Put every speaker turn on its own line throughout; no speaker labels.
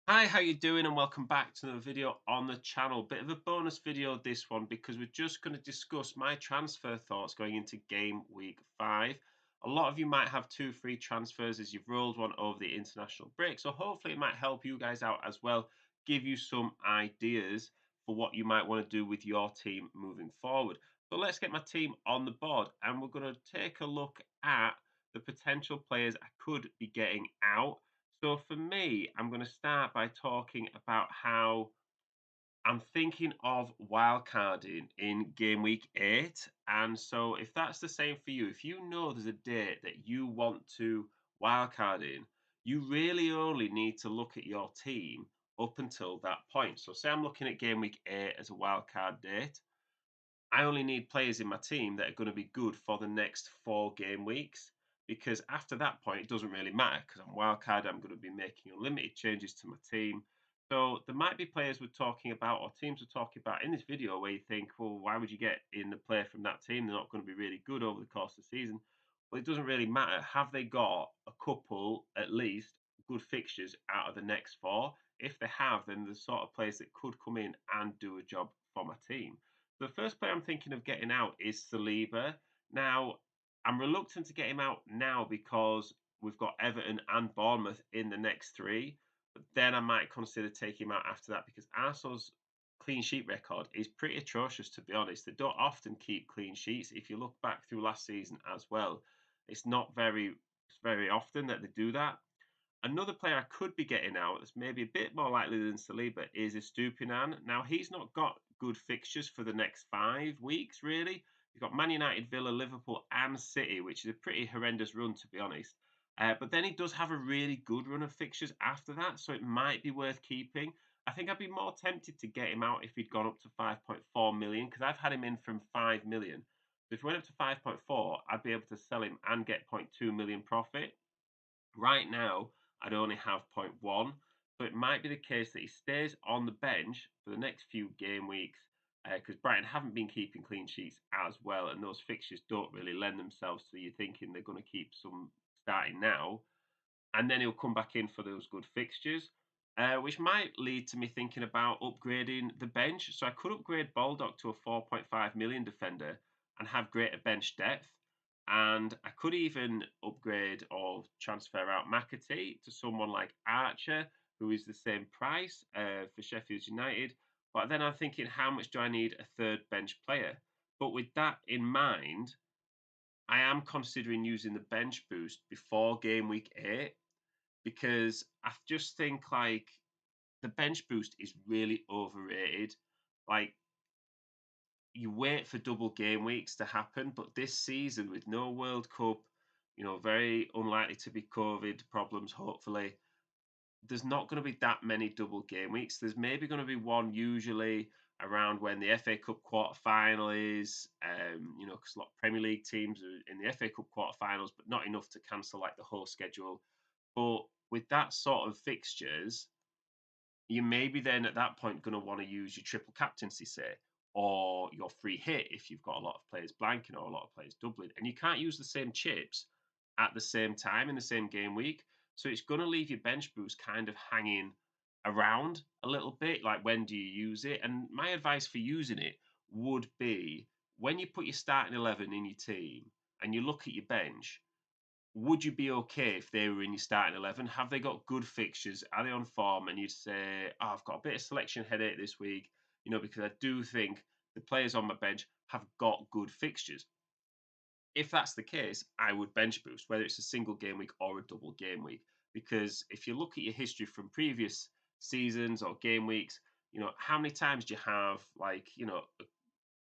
Hi, how you doing? And welcome back to another video on the channel. Bit of a bonus video this one because we're just going to discuss my transfer thoughts going into game week 5. A lot of you might have two free transfers as you've rolled one over the international break. So hopefully it might help you guys out as well, give you some ideas for what you might want to do with your team moving forward. So let's get my team on the board and we're going to take a look at the potential players I could be getting out. So for me, I'm going to start by talking about how I'm thinking of wildcarding in game week 8. And so if that's the same for you, if you know there's a date that you want to wildcard in, you really only need to look at your team up until that point. So say I'm looking at game week 8 as a wildcard date. I only need players in my team that are going to be good for the next 4 game weeks because after that point, it doesn't really matter because I'm wildcard. I'm going to be making unlimited changes to my team. So there might be players we're talking about or teams we're talking about in this video where you think, well, why would you get in the player from that team? They're not going to be really good over the course of the season. Well, it doesn't really matter. Have they got a couple, at least, good fixtures out of the next 4? If they have, then the sort of players that could come in and do a job for my team. The first player I'm thinking of getting out is Saliba. Now, I'm reluctant to get him out now because we've got Everton and Bournemouth in the next 3. But then I might consider taking him out after that because Arsenal's clean sheet record is pretty atrocious, to be honest. They don't often keep clean sheets. If you look back through last season as well, it's not very often that they do that. Another player I could be getting out that's maybe a bit more likely than Saliba is Estupinan. Now, he's not got good fixtures for the next 5 weeks, really. You've got Man United, Villa, Liverpool, and City, which is a pretty horrendous run, to be honest. But then he does have a really good run of fixtures after that, so it might be worth keeping. I think I'd be more tempted to get him out if he'd gone up to 5.4 million, because I've had him in from 5 million. So if he went up to 5.4, I'd be able to sell him and get zero point 0.2 million profit. Right now, I'd only have zero point 0.1, so it might be the case that he stays on the bench for the next few game weeks because Brighton haven't been keeping clean sheets as well, and those fixtures don't really lend themselves to you thinking they're going to keep some starting now, and then he'll come back in for those good fixtures. Which might lead to me thinking about upgrading the bench. So I could upgrade Baldock to a 4.5 million defender and have greater bench depth. And I could even upgrade or transfer out McAtee to someone like Archer, who is the same price for Sheffield United. But then I'm thinking, how much do I need a third bench player? But with that in mind, I am considering using the bench boost before game week 8 because I just think like the bench boost is really overrated. Like you wait for double game weeks to happen, but this season with no World Cup, very unlikely to be COVID problems, hopefully. There's not going to be that many double game weeks. There's maybe going to be one usually around when the FA Cup quarter final is, because a lot of Premier League teams are in the FA Cup quarter finals, but not enough to cancel like the whole schedule. But with that sort of fixtures, you maybe then at that point going to want to use your triple captaincy, say, or your free hit if you've got a lot of players blanking or a lot of players doubling. And you can't use the same chips at the same time in the same game week. So it's going to leave your bench boost kind of hanging around a little bit. Like, when do you use it? And my advice for using it would be when you put your starting 11 in your team and you look at your bench, would you be okay if they were in your starting 11? Have they got good fixtures? Are they on form? And you'd say, oh, I've got a bit of selection headache this week, because I do think the players on my bench have got good fixtures. If that's the case, I would bench boost, whether it's a single game week or a double game week. Because if you look at your history from previous seasons or game weeks, how many times do you have, like,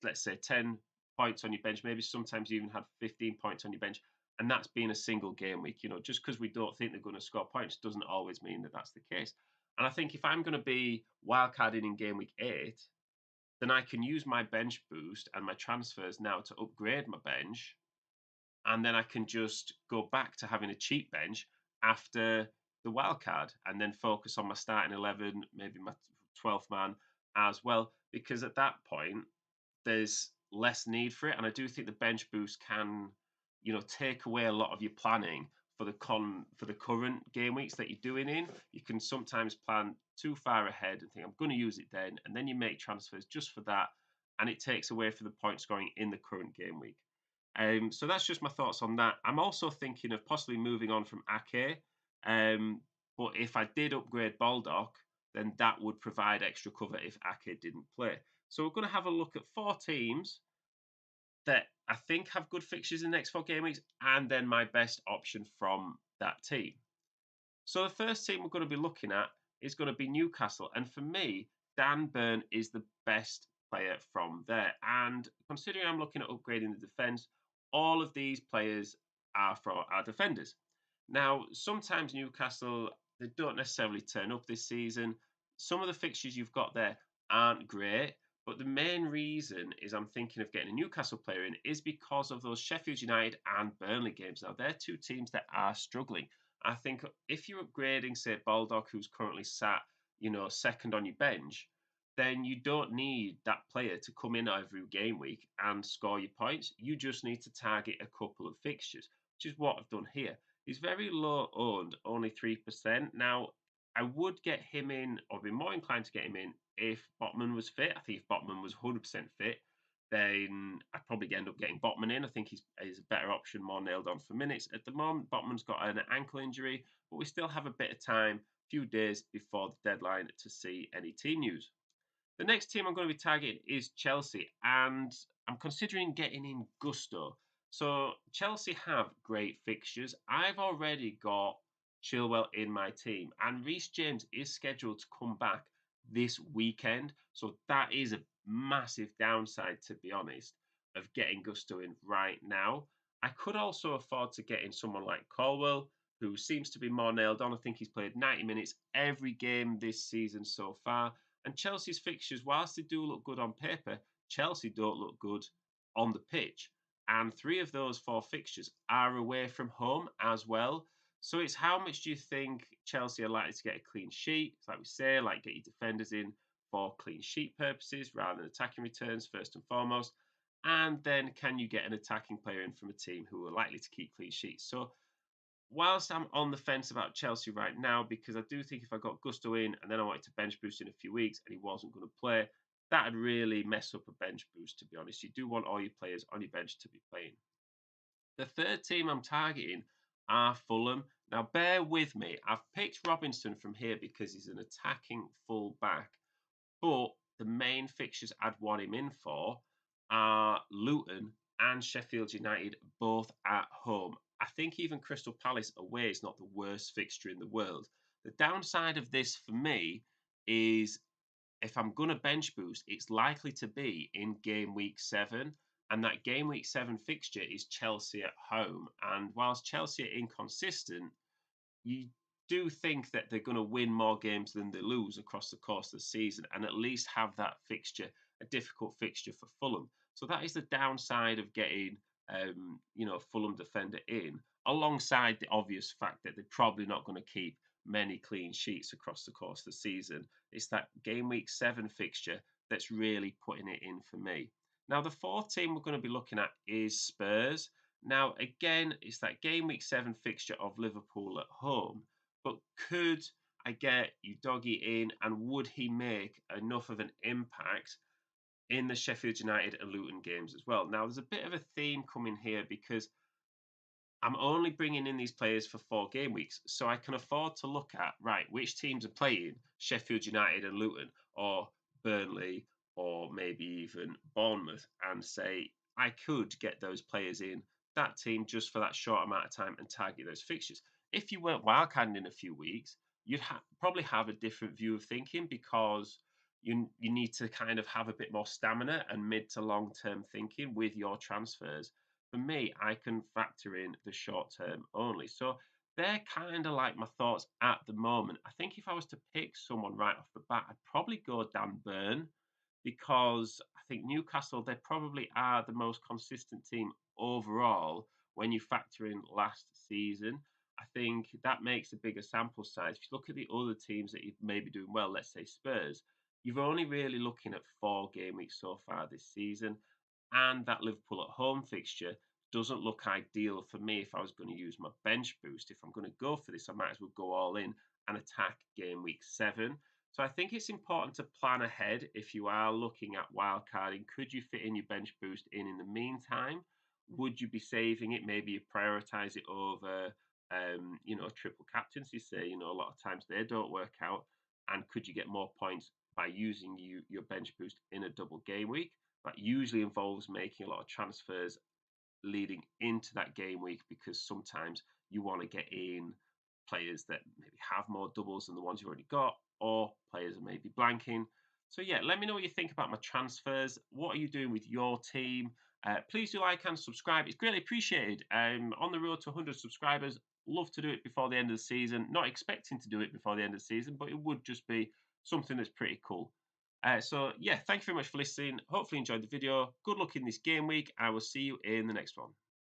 let's say 10 points on your bench, maybe sometimes you even had 15 points on your bench, and that's been a single game week. Just because we don't think they're going to score points doesn't always mean that that's the case. And I think if I'm going to be wildcarding in game week 8, then I can use my bench boost and my transfers now to upgrade my bench, and then I can just go back to having a cheap bench after the wildcard, and then focus on my starting 11, maybe my 12th man as well, because at that point there's less need for it. And I do think the bench boost can, take away a lot of your planning for the current game weeks that you're doing in. You can sometimes plan too far ahead and think I'm going to use it then, and then you make transfers just for that, and it takes away from the point scoring in the current game week. So that's just my thoughts on that. I'm also thinking of possibly moving on from Ake. Um, but if I did upgrade Baldock, then that would provide extra cover if Ake didn't play. So we're going to have a look at 4 teams that I think have good fixtures in the next 4 game weeks, and then my best option from that team. So the first team we're going to be looking at is going to be Newcastle, and for me, Dan Burn is the best player from there. And considering I'm looking at upgrading the defence, all of these players are from our defenders. Now, sometimes Newcastle they don't necessarily turn up this season. Some of the fixtures you've got there aren't great, but the main reason is I'm thinking of getting a Newcastle player in is because of those Sheffield United and Burnley games. Now, they're 2 teams that are struggling. I think if you're upgrading, say, Baldock, who's currently sat, second on your bench, then you don't need that player to come in every game week and score your points. You just need to target a couple of fixtures, which is what I've done here. He's very low owned, only 3%. Now, I would get him in, or be more inclined to get him in, if Botman was fit. I think if Botman was 100% fit, then I'd probably end up getting Botman in. I think he's a better option, more nailed on for minutes. At the moment, Botman's got an ankle injury, but we still have a bit of time, a few days before the deadline to see any team news. The next team I'm going to be targeting is Chelsea, and I'm considering getting in Gusto. So Chelsea have great fixtures. I've already got Chilwell in my team, and Reece James is scheduled to come back this weekend. So that is a massive downside, to be honest, of getting Gusto in right now. I could also afford to get in someone like Colwell, who seems to be more nailed on. I think he's played 90 minutes every game this season so far. And Chelsea's fixtures, whilst they do look good on paper, Chelsea don't look good on the pitch. And 3 of those 4 fixtures are away from home as well. So it's how much do you think Chelsea are likely to get a clean sheet? Like we say, like get your defenders in for clean sheet purposes rather than attacking returns first and foremost. And then can you get an attacking player in from a team who are likely to keep clean sheets? So whilst I'm on the fence about Chelsea right now, because I do think if I got Gusto in and then I wanted to bench boost in a few weeks and he wasn't going to play, that'd really mess up a bench boost, to be honest. You do want all your players on your bench to be playing. The third team I'm targeting are Fulham. Now, bear with me. I've picked Robinson from here because he's an attacking full back, but the main fixtures I'd want him in for are Luton and Sheffield United, both at home. I think even Crystal Palace away is not the worst fixture in the world. The downside of this for me is if I'm going to bench boost, it's likely to be in game week 7. And that game week 7 fixture is Chelsea at home. And whilst Chelsea are inconsistent, you do think that they're going to win more games than they lose across the course of the season and at least have that fixture, a difficult fixture for Fulham. So that is the downside of getting, Fulham defender in, alongside the obvious fact that they're probably not going to keep many clean sheets across the course of the season. It's that game week 7 fixture that's really putting it in for me. Now, the fourth team we're going to be looking at is Spurs. Now, again, it's that game week 7 fixture of Liverpool at home. But could I get Udogie in and would he make enough of an impact in the Sheffield United and Luton games as well? Now, there's a bit of a theme coming here because I'm only bringing in these players for 4 game weeks, so I can afford to look at, right, which teams are playing Sheffield United and Luton, or Burnley, or maybe even Bournemouth, and say, I could get those players in that team just for that short amount of time and target those fixtures. If you weren't wildcarding in a few weeks, you'd probably have a different view of thinking because you need to kind of have a bit more stamina and mid to long term thinking with your transfers. For me, I can factor in the short term only. So they're kind of like my thoughts at the moment. I think if I was to pick someone right off the bat, I'd probably go Dan Burn because I think Newcastle, they probably are the most consistent team overall when you factor in last season. I think that makes a bigger sample size. If you look at the other teams that you may be doing well, let's say Spurs, you're only really looking at 4 game weeks so far this season, and that Liverpool at home fixture doesn't look ideal for me if I was going to use my bench boost. If I'm going to go for this, I might as well go all in and attack game week 7. So I think it's important to plan ahead if you are looking at wildcarding. Could you fit in your bench boost in the meantime? Would you be saving it? Maybe you prioritize it over, triple captaincy. Say, a lot of times they don't work out. And could you get more points by using your bench boost in a double game week? That usually involves making a lot of transfers leading into that game week because sometimes you want to get in players that maybe have more doubles than the ones you've already got, or players that may be blanking. So yeah, let me know what you think about my transfers. What are you doing with your team? Please do like and subscribe. It's greatly appreciated. On the road to 100 subscribers. Love to do it before the end of the season. Not expecting to do it before the end of the season, but it would just be something that's pretty cool. So yeah, thank you very much for listening. Hopefully you enjoyed the video. Good luck in this game week. I will see you in the next one.